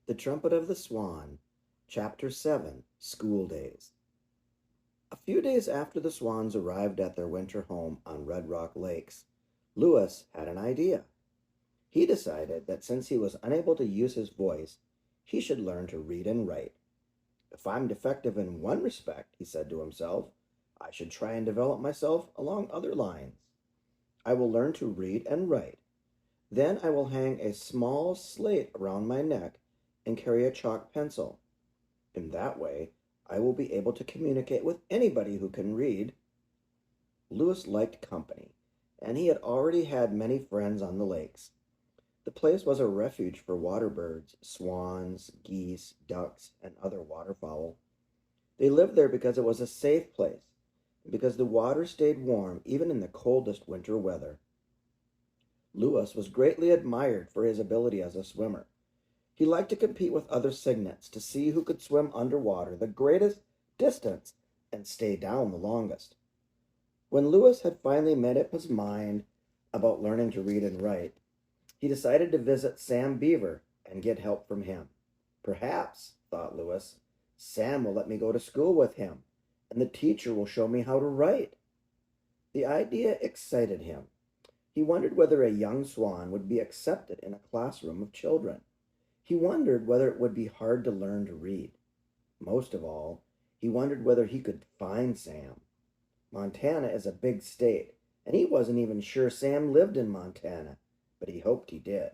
The Trumpet of the Swan, Chapter 7, School Days. A few days after the swans arrived at their winter home on Red Rock Lakes, Lewis had an idea. He decided that since he was unable to use his voice, he should learn to read and write. If I'm defective in one respect, he said to himself, I should try and develop myself along other lines. I will learn to read and write. Then I will hang a small slate around my neck and carry a chalk pencil. In that way, I will be able to communicate with anybody who can read. Lewis liked company, and he had already had many friends on the lakes. The place was a refuge for water birds, swans, geese, ducks, and other waterfowl. They lived there because it was a safe place, and because the water stayed warm even in the coldest winter weather. Lewis was greatly admired for his ability as a swimmer. He liked to compete with other cygnets to see who could swim underwater the greatest distance and stay down the longest. When Lewis had finally made up his mind about learning to read and write, he decided to visit Sam Beaver and get help from him. Perhaps, thought Lewis, Sam will let me go to school with him, and the teacher will show me how to write. The idea excited him. He wondered whether a young swan would be accepted in a classroom of children. He wondered whether it would be hard to learn to read. Most of all, he wondered whether he could find Sam. Montana is a big state, and he wasn't even sure Sam lived in Montana, but he hoped he did.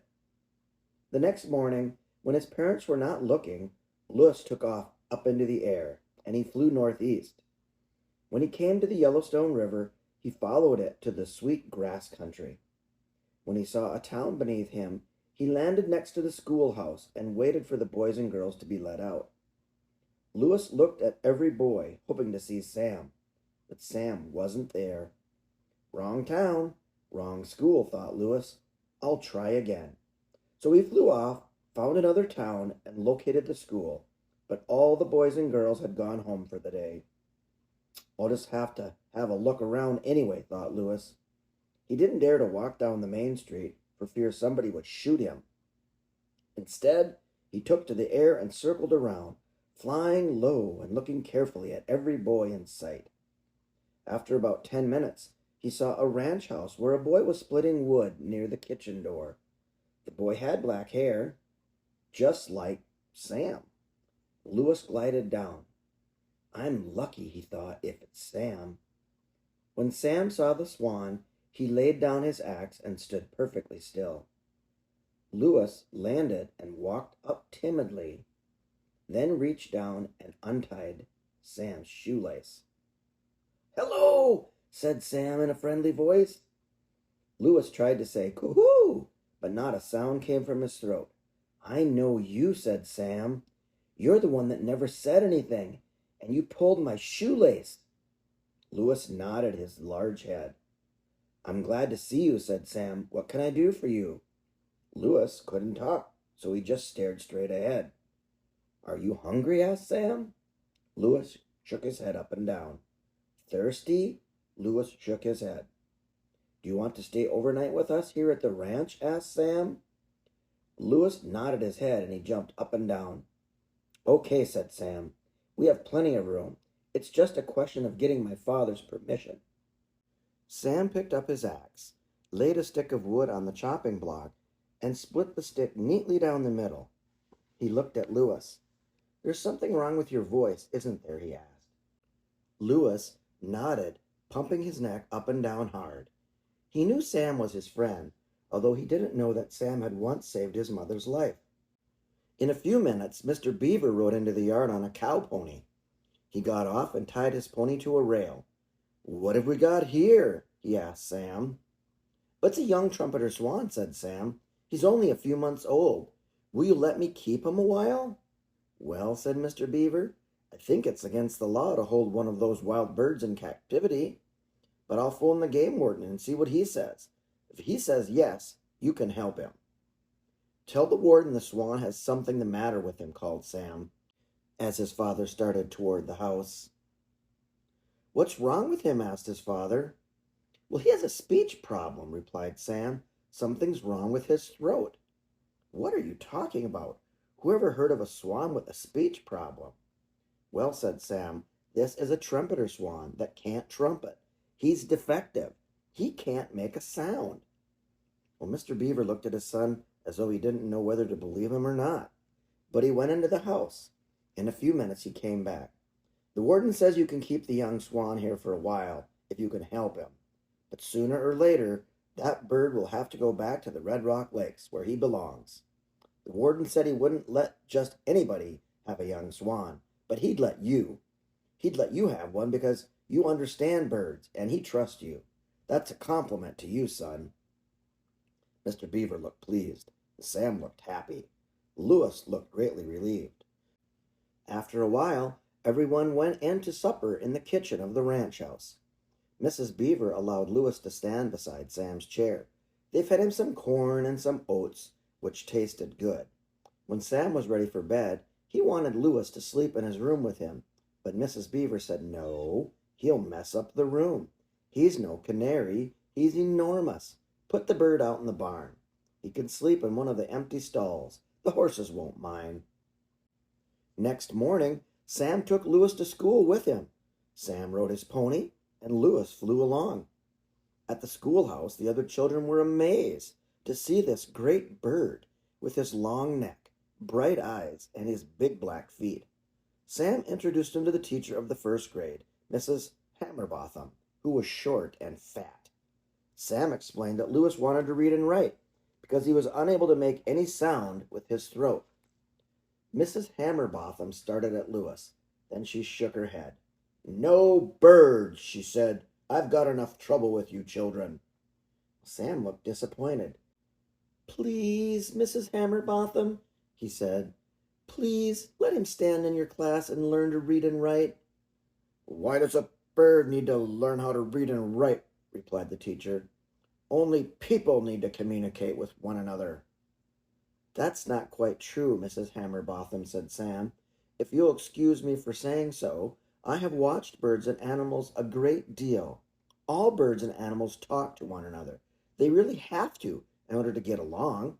The next morning, when his parents were not looking, Lewis took off up into the air, and he flew northeast. When he came to the Yellowstone River, he followed it to the sweet grass country. When he saw a town beneath him, he landed next to the schoolhouse and waited for the boys and girls to be let out. Lewis looked at every boy, hoping to see Sam, but Sam wasn't there. Wrong town, wrong school, thought Lewis. I'll try again. So he flew off, found another town, and located the school, but all the boys and girls had gone home for the day. I'll just have to have a look around anyway, thought Lewis. He didn't dare to walk down the main street for fear somebody would shoot him. Instead, he took to the air and circled around, flying low and looking carefully at every boy in sight. After about 10 minutes, he saw a ranch house where a boy was splitting wood near the kitchen door. The boy had black hair, just like Sam. Lewis glided down. I'm lucky, he thought, if it's Sam. When Sam saw the swan, he laid down his axe and stood perfectly still. Lewis landed and walked up timidly, then reached down and untied Sam's shoelace. Hello, said Sam in a friendly voice. Lewis tried to say, coo-hoo, but not a sound came from his throat. I know you, said Sam. You're the one that never said anything, and you pulled my shoelace. Lewis nodded his large head. I'm glad to see you, said Sam. What can I do for you? Lewis couldn't talk, so he just stared straight ahead. Are you hungry? Asked Sam. Lewis shook his head up and down. Thirsty? Lewis shook his head. Do you want to stay overnight with us here at the ranch? Asked Sam. Lewis nodded his head and he jumped up and down. Okay, said Sam. We have plenty of room. It's just a question of getting my father's permission. Sam picked up his axe, laid a stick of wood on the chopping block, and split the stick neatly down the middle. He looked at Lewis. There's something wrong with your voice, isn't there? He asked. Lewis nodded, pumping his neck up and down hard. He knew Sam was his friend, although he didn't know that Sam had once saved his mother's life. In a few minutes, Mr. Beaver rode into the yard on a cow pony. He got off and tied his pony to a rail. What have we got here? He asked Sam. It's a young trumpeter swan, said Sam. He's only a few months old. Will you let me keep him a while? Well, said Mr. Beaver, I think it's against the law to hold one of those wild birds in captivity. But I'll phone the game warden and see what he says. If he says yes, you can help him. Tell the warden the swan has something the matter with him, called Sam, as his father started toward the house. What's wrong with him? Asked his father. Well, he has a speech problem, replied Sam. Something's wrong with his throat. What are you talking about? Who ever heard of a swan with a speech problem? Well, said Sam, this is a trumpeter swan that can't trumpet. He's defective. He can't make a sound. Well, Mr. Beaver looked at his son as though he didn't know whether to believe him or not. But he went into the house. In a few minutes he came back. The warden says you can keep the young swan here for a while, if you can help him. But sooner or later, that bird will have to go back to the Red Rock Lakes, where he belongs. The warden said he wouldn't let just anybody have a young swan, but he'd let you. He'd let you have one because you understand birds, and he trusts you. That's a compliment to you, son. Mr. Beaver looked pleased. Sam looked happy. Louis looked greatly relieved. After a while, everyone went in to supper in the kitchen of the ranch house. Mrs. Beaver allowed Louis to stand beside Sam's chair. They fed him some corn and some oats, which tasted good. When Sam was ready for bed, he wanted Louis to sleep in his room with him, but Mrs. Beaver said, no, he'll mess up the room. He's no canary. He's enormous. Put the bird out in the barn. He can sleep in one of the empty stalls. The horses won't mind. Next morning, Sam took Louis to school with him. Sam rode his pony, and Louis flew along. At the schoolhouse, the other children were amazed to see this great bird with his long neck, bright eyes, and his big black feet. Sam introduced him to the teacher of the first grade, Mrs. Hammerbotham, who was short and fat. Sam explained that Louis wanted to read and write because he was unable to make any sound with his throat. Mrs. Hammerbotham started at Louis. Then she shook her head. No birds, she said. I've got enough trouble with you children. Sam looked disappointed. Please, Mrs. Hammerbotham, he said. Please let him stand in your class and learn to read and write. Why does a bird need to learn how to read and write? Replied the teacher. Only people need to communicate with one another. That's not quite true, Mrs. Hammerbotham, said Sam. If you'll excuse me for saying so, I have watched birds and animals a great deal. All birds and animals talk to one another. They really have to in order to get along.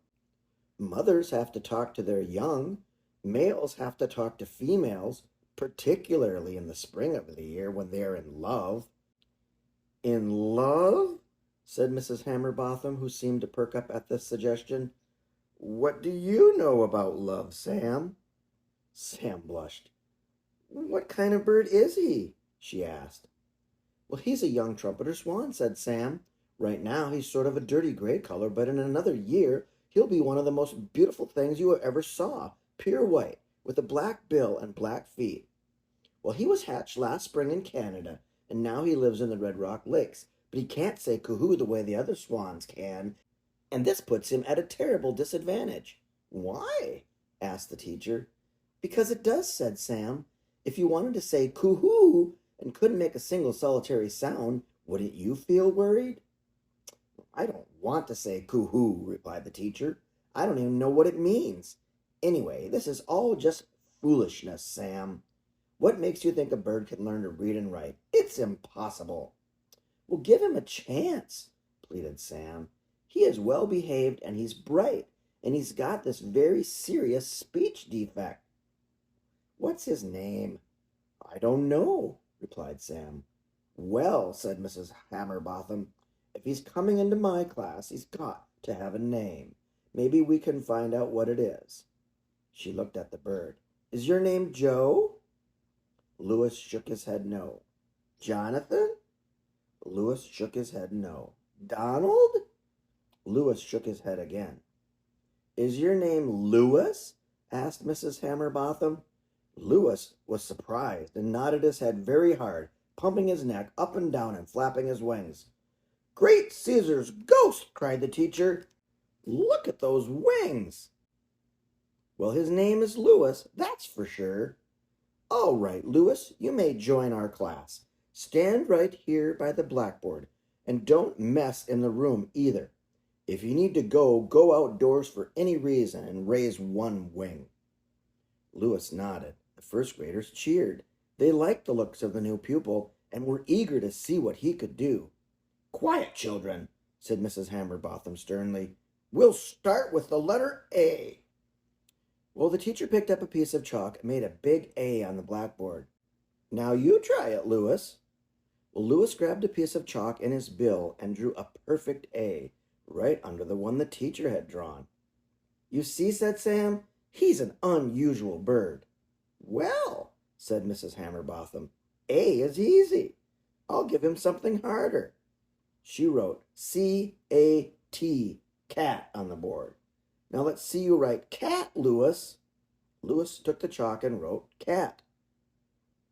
Mothers have to talk to their young. Males have to talk to females, particularly in the spring of the year when they're in love. In love? Said Mrs. Hammerbotham, who seemed to perk up at this suggestion. What do you know about love, Sam? Sam blushed. What kind of bird is he? She asked. Well, he's a young trumpeter swan, said Sam. Right now he's sort of a dirty gray color, but in another year he'll be one of the most beautiful things you ever saw, pure white, with a black bill and black feet. Well, he was hatched last spring in Canada, and now he lives in the Red Rock Lakes, but he can't say coo-hoo the way the other swans can, and this puts him at a terrible disadvantage. Why? Asked the teacher. Because it does, said Sam. If you wanted to say coo-hoo and couldn't make a single solitary sound, wouldn't you feel worried? I don't want to say coo-hoo, replied the teacher. I don't even know what it means. Anyway, this is all just foolishness, Sam. What makes you think a bird can learn to read and write? It's impossible. Well, give him a chance, pleaded Sam. He is well behaved and he's bright, and he's got this very serious speech defect. What's his name? I don't know, replied Sam. Well, said Mrs. Hammerbotham, if he's coming into my class, he's got to have a name. Maybe we can find out what it is. She looked at the bird. Is your name Joe? Louis shook his head no. Jonathan? Louis shook his head no. Donald? Louis shook his head again. Is your name Louis? Asked Mrs. Hammerbotham. Louis was surprised and nodded his head very hard, pumping his neck up and down and flapping his wings. Great Caesar's ghost! Cried the teacher. Look at those wings! Well, his name is Louis, that's for sure. All right, Louis, you may join our class. Stand right here by the blackboard, and don't mess in the room either. If you need to go, go outdoors for any reason and raise one wing. Louis nodded. The first graders cheered. They liked the looks of the new pupil and were eager to see what he could do. Quiet, children, said Mrs. Hammerbotham sternly. We'll start with the letter A. Well, the teacher picked up a piece of chalk and made a big A on the blackboard. Now you try it, Louis. Well, Louis grabbed a piece of chalk in his bill and drew a perfect A right under the one the teacher had drawn. You see, said Sam, he's an unusual bird. Well, said Mrs. Hammerbotham, A is easy. I'll give him something harder. She wrote C-A-T, cat, on the board. Now let's see you write cat, Louis. Louis took the chalk and wrote cat.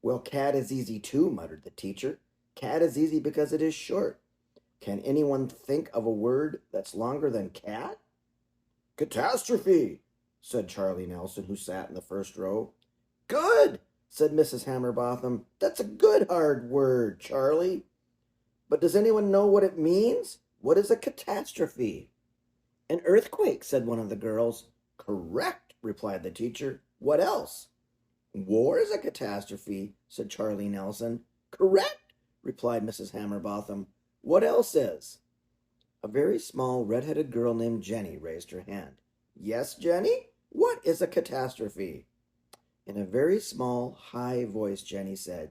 Well, cat is easy too, muttered the teacher. Cat is easy because it is short. Can anyone think of a word that's longer than cat? Catastrophe, said Charlie Nelson, who sat in the first row. Good, said Mrs. Hammerbotham. That's a good hard word, Charlie. But does anyone know what it means? What is a catastrophe? An earthquake, said one of the girls. Correct, replied the teacher. What else? War is a catastrophe, said Charlie Nelson. Correct, replied Mrs. Hammerbotham. What else is? A very small red-headed girl named Jenny raised her hand. Yes, Jenny? What is a catastrophe? In a very small, high voice, Jenny said,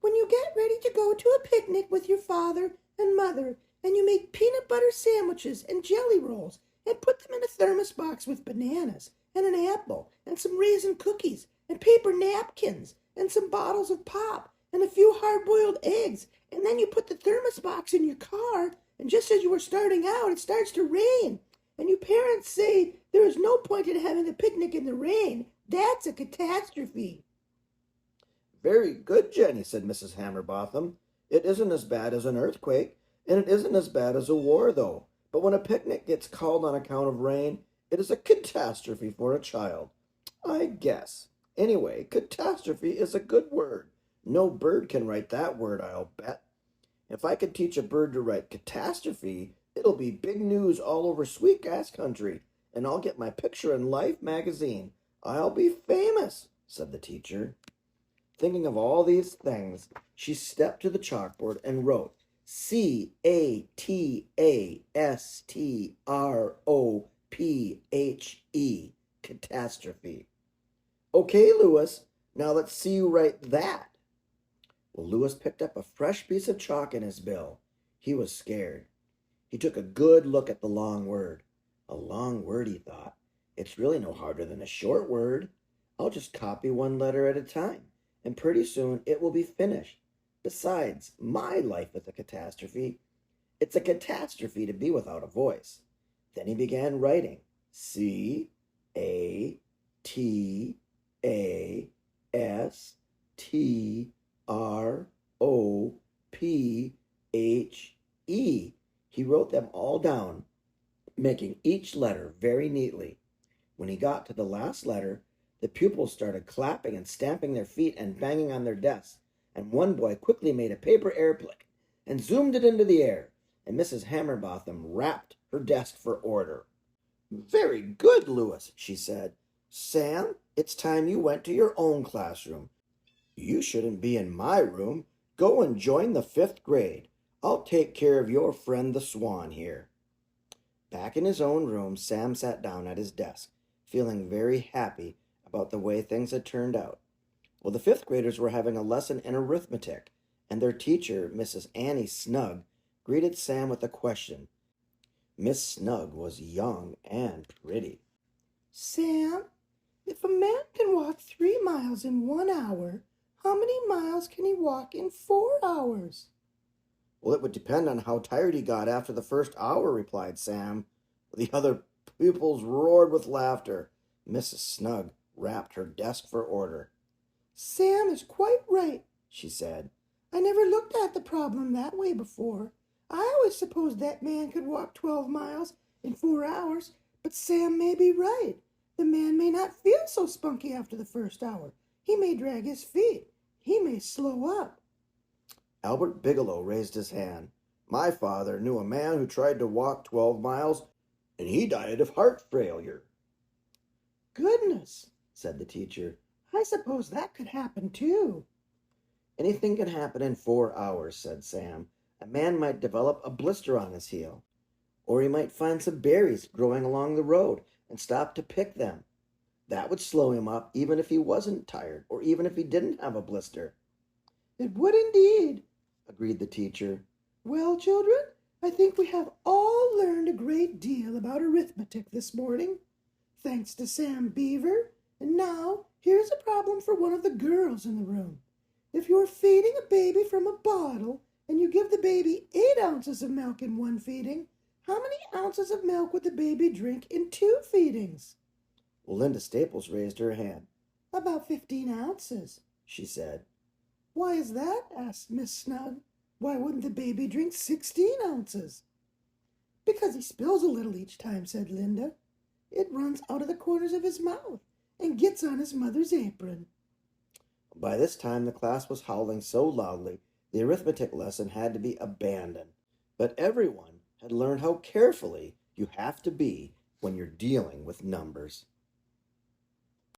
When you get ready to go to a picnic with your father and mother, and you make peanut butter sandwiches and jelly rolls, and put them in a thermos box with bananas, and an apple, and some raisin cookies, and paper napkins, and some bottles of pop, and a few hard-boiled eggs, and then you put the thermos box in your car, and just as you are starting out, it starts to rain, and your parents say there is no point in having a picnic in the rain. That's a catastrophe. Very good, Jenny, said Mrs. Hammerbotham. It isn't as bad as an earthquake, and it isn't as bad as a war, though. But when a picnic gets called on account of rain, it is a catastrophe for a child. I guess. Anyway, catastrophe is a good word. No bird can write that word, I'll bet. If I could teach a bird to write catastrophe, it'll be big news all over Sweet Grass Country, and I'll get my picture in Life magazine. I'll be famous, said the teacher. Thinking of all these things, she stepped to the chalkboard and wrote C-A-T-A-S-T-R-O-P-H-E, catastrophe. Okay, Louis, now let's see you write that. Well, Louis picked up a fresh piece of chalk in his bill. He was scared. He took a good look at the long word. A long word, he thought. It's really no harder than a short word. I'll just copy one letter at a time, and pretty soon it will be finished. Besides, my life is a catastrophe. It's a catastrophe to be without a voice. Then he began writing C-A-T-A-S-T-R-O-P-H-E. He wrote them all down, making each letter very neatly. When he got to the last letter, the pupils started clapping and stamping their feet and banging on their desks, and one boy quickly made a paper airplane and zoomed it into the air, and Mrs. Hammerbotham rapped her desk for order. Very good, Louis, she said. Sam, it's time you went to your own classroom. You shouldn't be in my room. Go and join the 5th grade. I'll take care of your friend the Swan here. Back in his own room, Sam sat down at his desk, feeling very happy about the way things had turned out. Well, the 5th graders were having a lesson in arithmetic, and their teacher, Mrs. Annie Snug, greeted Sam with a question. Miss Snug was young and pretty. Sam, if a man can walk 3 miles in 1 hour, how many miles can he walk in 4 hours? Well, it would depend on how tired he got after the first hour, replied Sam. The other pupils roared with laughter. Mrs. Snug rapped her desk for order. Sam is quite right, she said. I never looked at the problem that way before. I always supposed that man could walk 12 miles in 4 hours, but Sam may be right. The man may not feel so spunky after the first hour. He may drag his feet. He may slow up. Albert Bigelow raised his hand. My father knew a man who tried to walk 12 miles, and he died of heart failure. Goodness, said the teacher. I suppose that could happen too. Anything can happen in 4 hours, said Sam. A man might develop a blister on his heel, or he might find some berries growing along the road and stop to pick them. That would slow him up even if he wasn't tired or even if he didn't have a blister. It would indeed, agreed the teacher. Well, children, I think we have all learned a great deal about arithmetic this morning, thanks to Sam Beaver. And now, here's a problem for one of the girls in the room. If you're feeding a baby from a bottle and you give the baby 8 ounces of milk in one feeding, how many ounces of milk would the baby drink in 2 feedings? Well, Linda Staples raised her hand. About 15 ounces, she said. Why is that? Asked Miss Snug. Why wouldn't the baby drink 16 ounces? Because he spills a little each time, said Linda. It runs out of the corners of his mouth and gets on his mother's apron. By this time the class was howling so loudly the arithmetic lesson had to be abandoned. But everyone had learned how carefully you have to be when you're dealing with numbers.